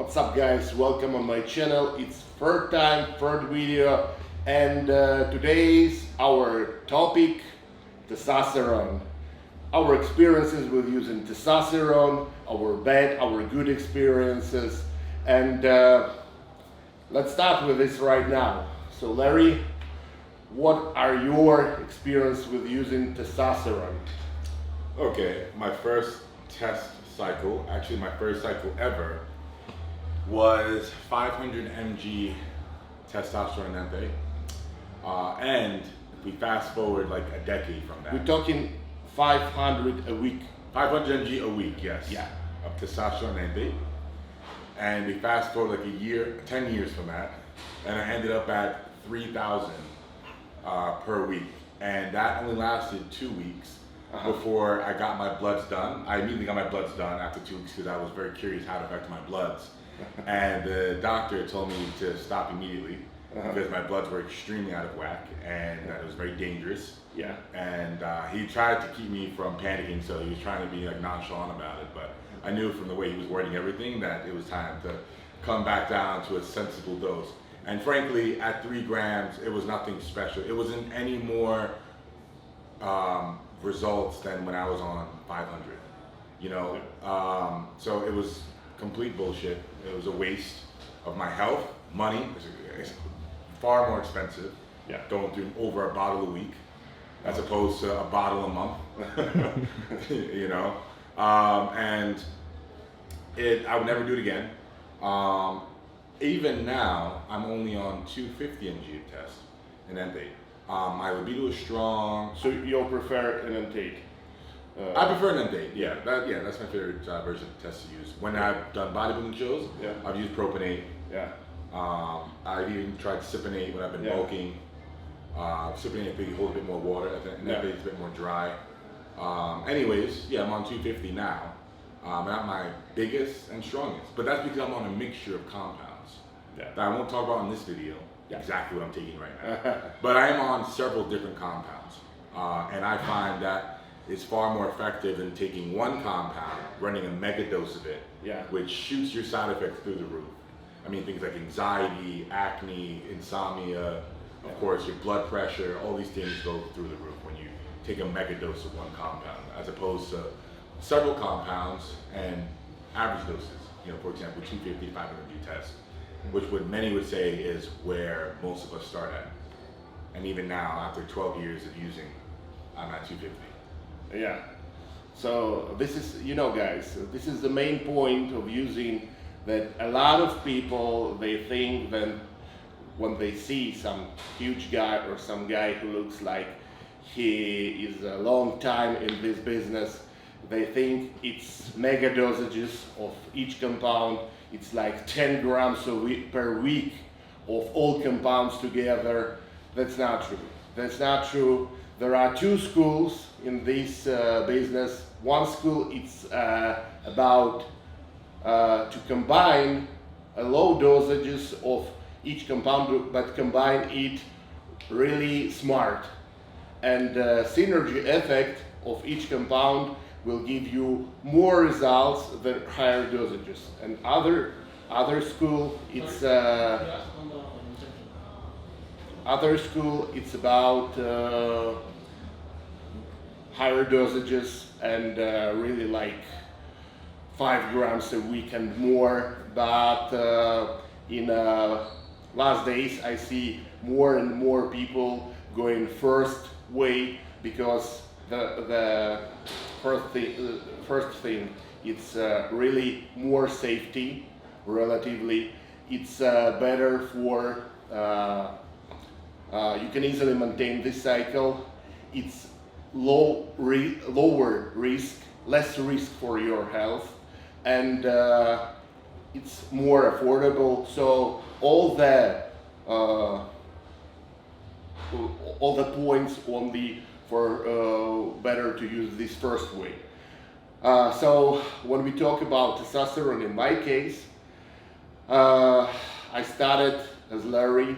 What's up guys, welcome on my channel. It's third time, third video, and today's our topic, testosterone. Our experiences with using testosterone, our bad, our good experiences, and let's start with this right now. So Larry, what are your experiences with using testosterone? Okay, my first test cycle, actually my first cycle ever, was 500 mg testosterone ente. And if we fast forward like a decade from that. We're talking 500 a week. 500 mg a week, yes. Yeah. Of testosterone ente. And we fast forward like a year, 10 years from that, and I ended up at 3,000 per week. And that only lasted 2 weeks. Before I got my bloods done. I immediately got my bloods done after 2 weeks because I was very curious how it affected my bloods. And the doctor told me to stop immediately because my bloods were extremely out of whack and that it was very dangerous. Yeah. And he tried to keep me from panicking, so he was trying to be like nonchalant about it. But I knew from the way he was wording everything that it was time to come back down to a sensible dose. And frankly, at 3 grams, it was nothing special. It wasn't any more results than when I was on 500, you know. So it was complete bullshit. It was a waste of my health, money. It's far more expensive. Yeah. Going through over a bottle a week as opposed to a bottle a month. You know, and I would never do it again. Even now, I'm only on 250 mg of test in Ente. My libido is strong. So you'll prefer an intake? I prefer an intake. Yeah, that's my favorite version of test to use. When I've done bodybuilding shows, I've used propionate. Yeah. I've even tried cypionate when I've been bulking. Cypionate, I think you hold a bit more water. I think it's a bit more dry. Anyways, I'm on 250 now. Not my biggest and strongest, but that's because I'm on a mixture of compounds that I won't talk about in this video. Exactly what I'm taking right now. But I am on several different compounds. And I find that it's far more effective than taking one compound, running a mega dose of it, which shoots your side effects through the roof. I mean, things like anxiety, acne, insomnia, of course, your blood pressure, all these things go through the roof when you take a mega dose of one compound, as opposed to several compounds and average doses. You know, for example, 250 to 500 mg test, which many would say is where most of us start at. And even now, after 12 years of using, I'm at 250. Yeah. So this is, you know guys, this is the main point of using, that a lot of people, they think that when they see some huge guy or some guy who looks like he is a long time in this business, they think it's mega dosages of each compound. It's like 10 grams per week of all compounds together. That's not true. That's not true. There are 2 schools in this business. One school, it's about to combine low dosages of each compound, but combine it really smart. And the synergy effect of each compound will give you more results than higher dosages. And other school, it's about higher dosages and really like 5 grams a week and more. But in last days, I see more and more people going first way, because the first thing, it's really more safety, relatively. It's better for, you can easily maintain this cycle. It's lower risk, less risk for your health, and it's more affordable. So all the points only for better to use this first way. So when we talk about testosterone, in my case, I started as Larry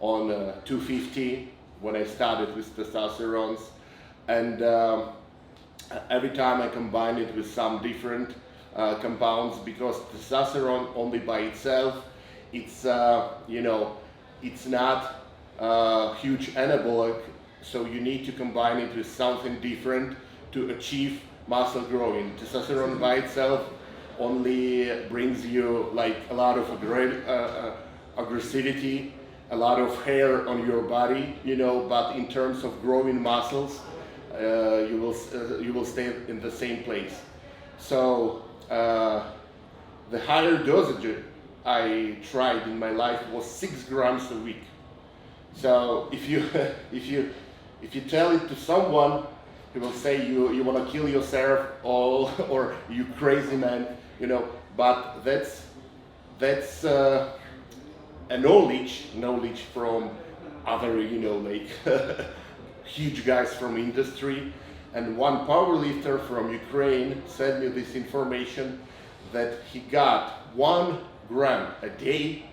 on 250 when I started with testosterones, and every time I combine it with some different compounds, because testosterone only by itself, it's it's not a huge anabolic, so you need to combine it with something different to achieve muscle growing. Testosterone by itself only brings you like a lot of aggressivity, a lot of hair on your body, but in terms of growing muscles, you will stay in the same place. So the higher dosage I tried in my life was 6 grams a week. So if you if you tell it to someone, he will say you want to kill yourself or you crazy man, But that's a knowledge from other like huge guys from industry. And one powerlifter from Ukraine sent me this information that he got 1 gram a day,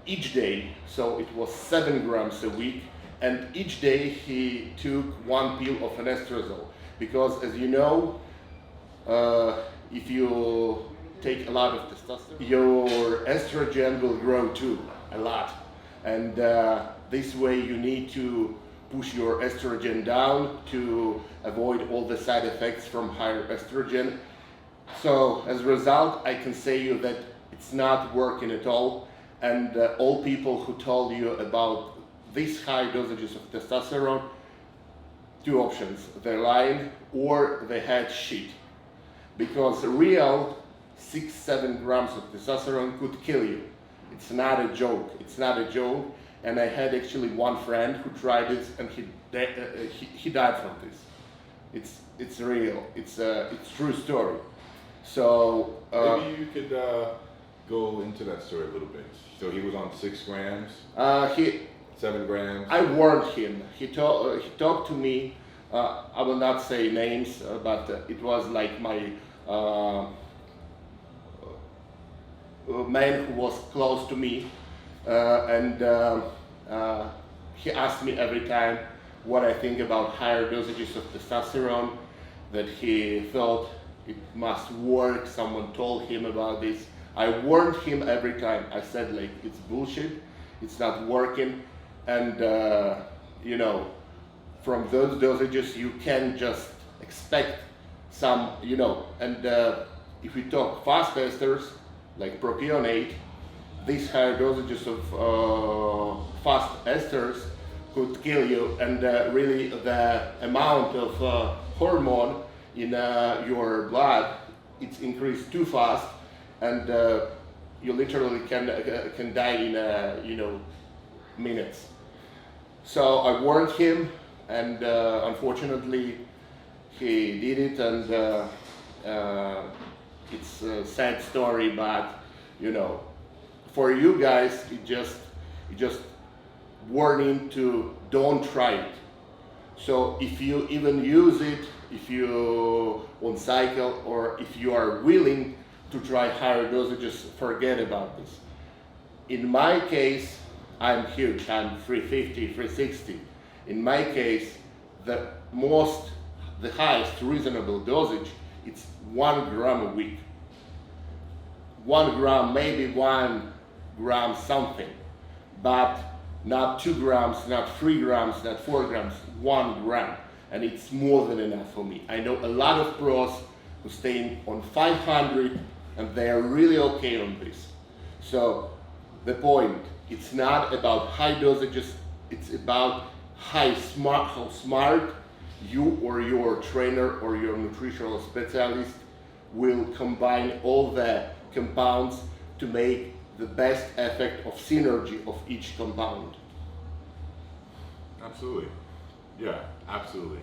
each day, so it was 7 grams a week, and each day he took 1 pill of anastrozole, because as you know, if you take a lot of testosterone, your estrogen will grow too, a lot, and this way you need to push your estrogen down to avoid all the side effects from higher estrogen. So as a result, I can say you that it's not working at all, and all people who told you about these high dosages of testosterone, 2 options: they're lying or they had shit, because real 6-7 grams of testosterone could kill you. It's not a joke. It's not a joke. And I had actually one friend who tried it, and he died from this. It's real. It's true story. So maybe you could go into that story a little bit. So he was on 6 grams. 7 grams. I warned him. He talked to me. I will not say names, but it was like my man who was close to me, and he asked me every time what I think about higher dosages of testosterone, that he thought it must work. Someone told him about this. I warned him every time. I said, like, it's bullshit. It's not working. And from those dosages you can just expect some, and if we talk fast esters like propionate, these higher dosages of fast esters could kill you, and really the amount of hormone in your blood, it's increased too fast, and you literally can die in minutes. So I warned him, and unfortunately he did it, and it's a sad story, but for you guys, it just warning to don't try it. So if you even use it, if you on cycle, or if you are willing to try higher dosages, forget about this. In my case, I'm huge, I'm 350, 360. In my case, the highest reasonable dosage, it's 1 gram a week. 1 gram, maybe 1 gram something, but not 2 grams, not 3 grams, not 4 grams, 1 gram. And it's more than enough for me. I know a lot of pros who stay on 500, and they are really okay on this. So the point, it's not about high dosages, it's about how smart you or your trainer or your nutritional specialist will combine all the compounds to make the best effect of synergy of each compound. Absolutely. Yeah, absolutely.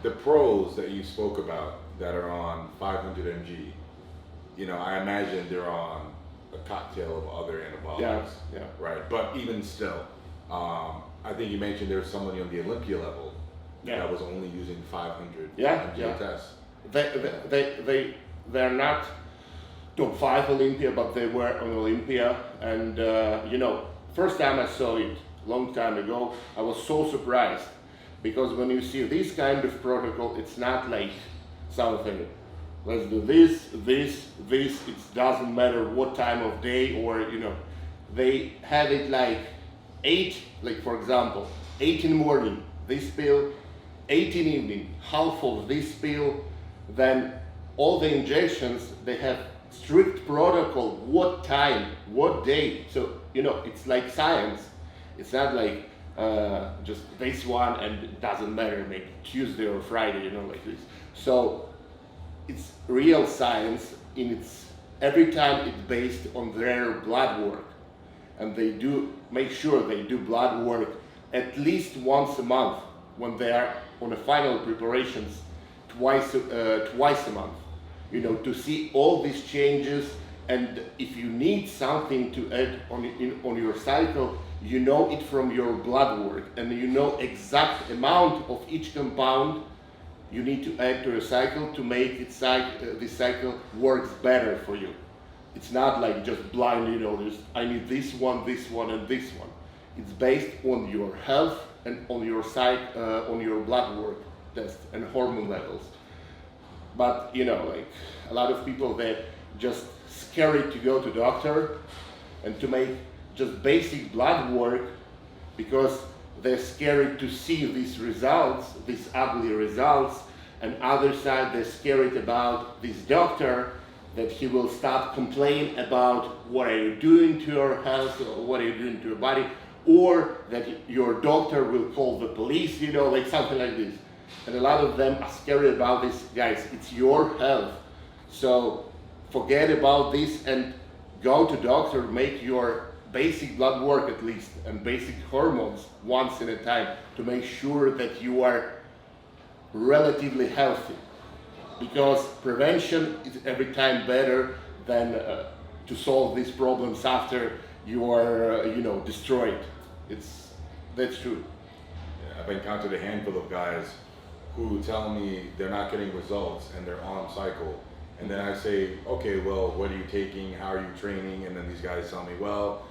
The pros that you spoke about that are on 500 mg, I imagine they're on a cocktail of other anabolics, yeah. Right? But even still, I think you mentioned there was somebody on the Olympia level that was only using 500 mg tests. They're not top 5 Olympia, but they were on Olympia, and first time I saw it, long time ago, I was so surprised, because when you see this kind of protocol, it's not like something. Let's do this. It doesn't matter what time of day, or they have it like 8, like for example, 8 in the morning, this pill, 8 in the evening, half of this pill, then all the injections, they have strict protocol, what time, what day. So, it's like science. It's not like just this one and it doesn't matter, maybe Tuesday or Friday, like this. So it's real science every time it's based on their blood work. And they do make sure they do blood work at least once a month when they are on the final preparations, twice a month, to see all these changes. And if you need something to add on your cycle, you know it from your blood work, and you know exact amount of each compound you need to add to your cycle to make this cycle works better for you. It's not like just blind, I need this one, and this one. It's based on your health and on your on your blood work test and hormone levels. But like a lot of people, they're just scared to go to doctor and to make just basic blood work because they're scared to see these results, these ugly results. And other side, they're scared about this doctor, that he will start complaining about what are you doing to your health, or what are you doing to your body, or that your doctor will call the police, like something like this. And a lot of them are scared about this. Guys, it's your health. So forget about this and go to doctor, make your basic blood work at least, and basic hormones once in a time to make sure that you are relatively healthy. Because prevention is every time better than to solve these problems after you are, destroyed. That's true. Yeah, I've encountered a handful of guys who tell me they're not getting results and they're on cycle. And then I say, okay, well, what are you taking? How are you training? And then these guys tell me, well,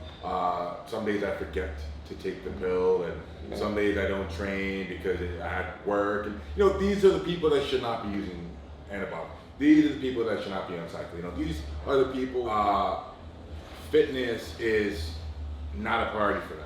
some days I forget to take the pill, and some days I don't train because I had work. And these are the people that should not be using antibiotics. These are the people that should not be on cycle. These are the people. Fitness is not a priority for them.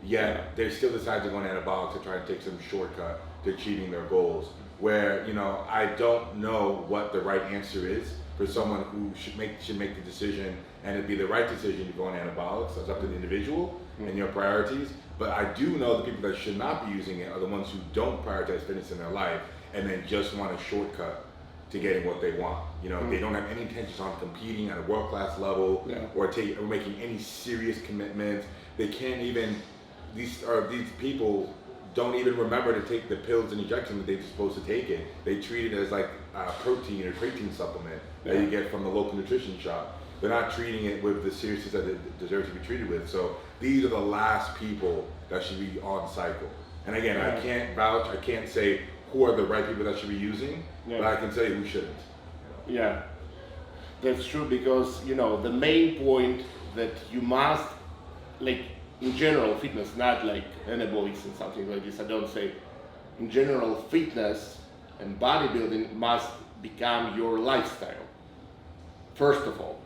Yet they still decide to go on antibiotics to try to take some shortcut to achieving their goals. Where I don't know what the right answer is for someone who should make the decision, and it'd be the right decision to go on antibiotics. That's up to the individual and your priorities. But I do know the people that should not be using it are the ones who don't prioritize fitness in their life and then just want a shortcut to getting what they want. They don't have any intentions on competing at a world-class level or making any serious commitments. They can't even. These people don't even remember to take the pills and injections that they're supposed to take it. They treat it as like a protein or creatine supplement that you get from the local nutrition shop. They're not treating it with the seriousness that it deserves to be treated with. So these are the last people that should be on cycle. And again, I can't vouch, I can't say who are the right people that should be using, but I can say who shouldn't. Yeah, that's true, because the main point that you must, like, in general fitness, not like anabolics and something like this, I don't say, in general fitness and bodybuilding must become your lifestyle. First of all.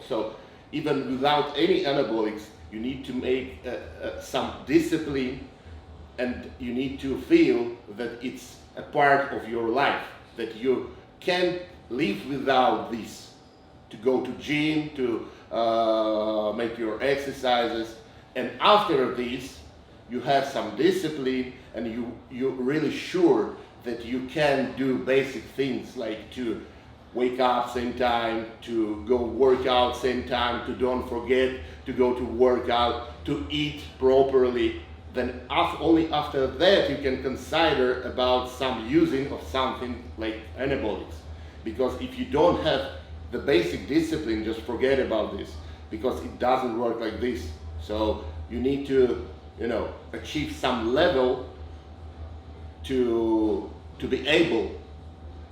So even without any anabolics, you need to make some discipline, and you need to feel that it's a part of your life, that you can't live without this, to go to gym, to make your exercises. And after this, you have some discipline, and you're really sure that you can do basic things like to wake up same time, to go work out same time, to don't forget to go to work out, to eat properly. Then only after that you can consider about some using of something like anabolics. Because if you don't have the basic discipline, just forget about this, because it doesn't work like this. So you need to, achieve some level to be able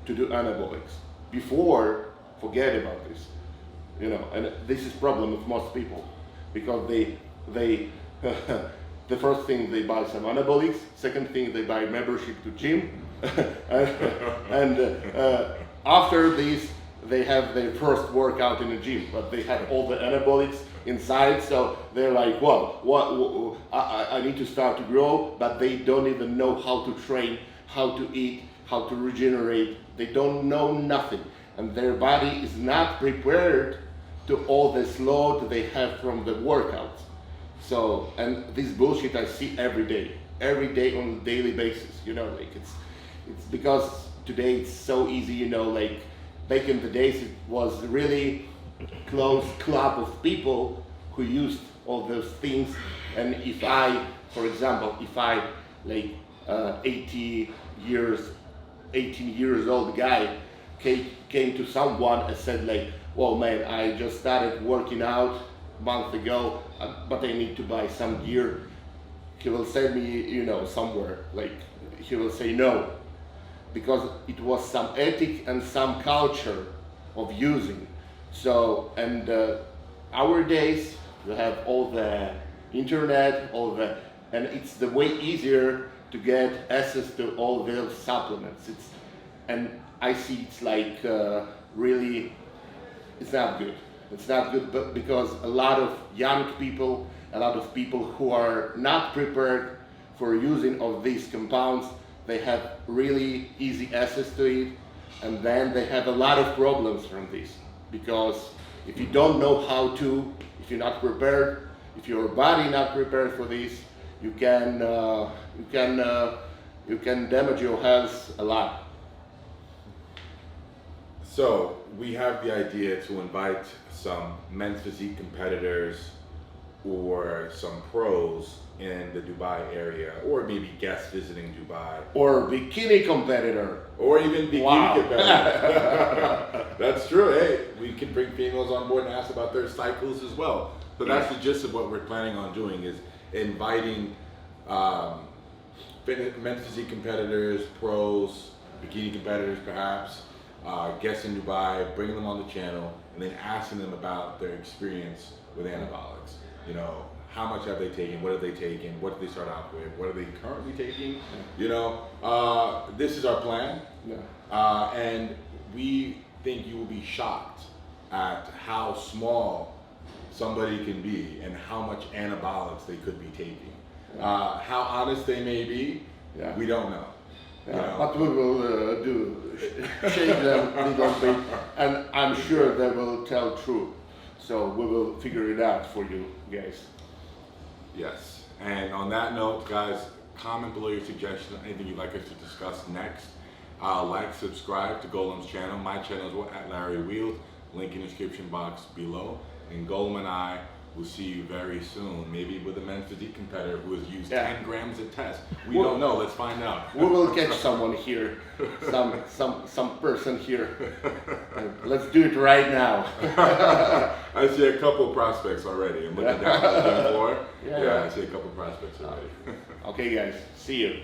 to do anabolics. Before, forget about this, and this is problem with most people, because they the first thing they buy some anabolics, second thing they buy membership to gym, and after this, they have their first workout in the gym, but they have all the anabolics inside, so they're like, well, I need to start to grow, but they don't even know how to train, how to eat, how to regenerate. They don't know nothing, and their body is not prepared to all this load they have from the workouts. So, and this bullshit I see every day on a daily basis, you know, like it's because today it's so easy, you know, like back in the days it was really close club of people who used all those things. And if I, for example, if I like 18 years old guy came to someone and said like, well man, I just started working out a month ago, but I need to buy some gear, he will send me, you know, somewhere, like he will say no, because it was some ethic and some culture of using. So, and our days, we have all the internet, and it's the way easier to get access to all those supplements. And I see it's like really, it's not good. It's not good, but because a lot of young people, a lot of people who are not prepared for using of these compounds, they have really easy access to it, and then they have a lot of problems from this. Because if you don't know how to, if you're not prepared, if your body not prepared for this, you can damage your health a lot. So we have the idea to invite some men's physique competitors or some pros in the Dubai area, or maybe guests visiting Dubai, or bikini competitor, or even bikini wow. competitor. That's true. Hey, we can bring females on board and ask about their cycles as well. So that's the gist of what we're planning on doing, is inviting men's physique competitors, pros, bikini competitors perhaps, guests in Dubai, bringing them on the channel, and then asking them about their experience with anabolics. You know, how much have they taken? What have they taken? What did they start out with? What are they currently taking? You know, this is our plan. And we think you will be shocked at how small somebody can be and how much anabolics they could be taking. How honest they may be, we don't know. You know? But we will shake them a little bit, and I'm sure they will tell truth. So we will figure it out for you guys. Yes. And on that note, guys, comment below your suggestions, anything you'd like us to discuss next. Like, subscribe to Golem's channel. My channel is at Larry Wheels. Link in the description box below. And Golem and I will see you very soon. Maybe with a men's physique competitor who has used 10 grams of test. We don't know. Let's find out. We will catch someone here, some person here. Let's do it right now. I see a couple prospects already. I'm looking down at the board. I see a couple prospects already. Okay, guys. See you.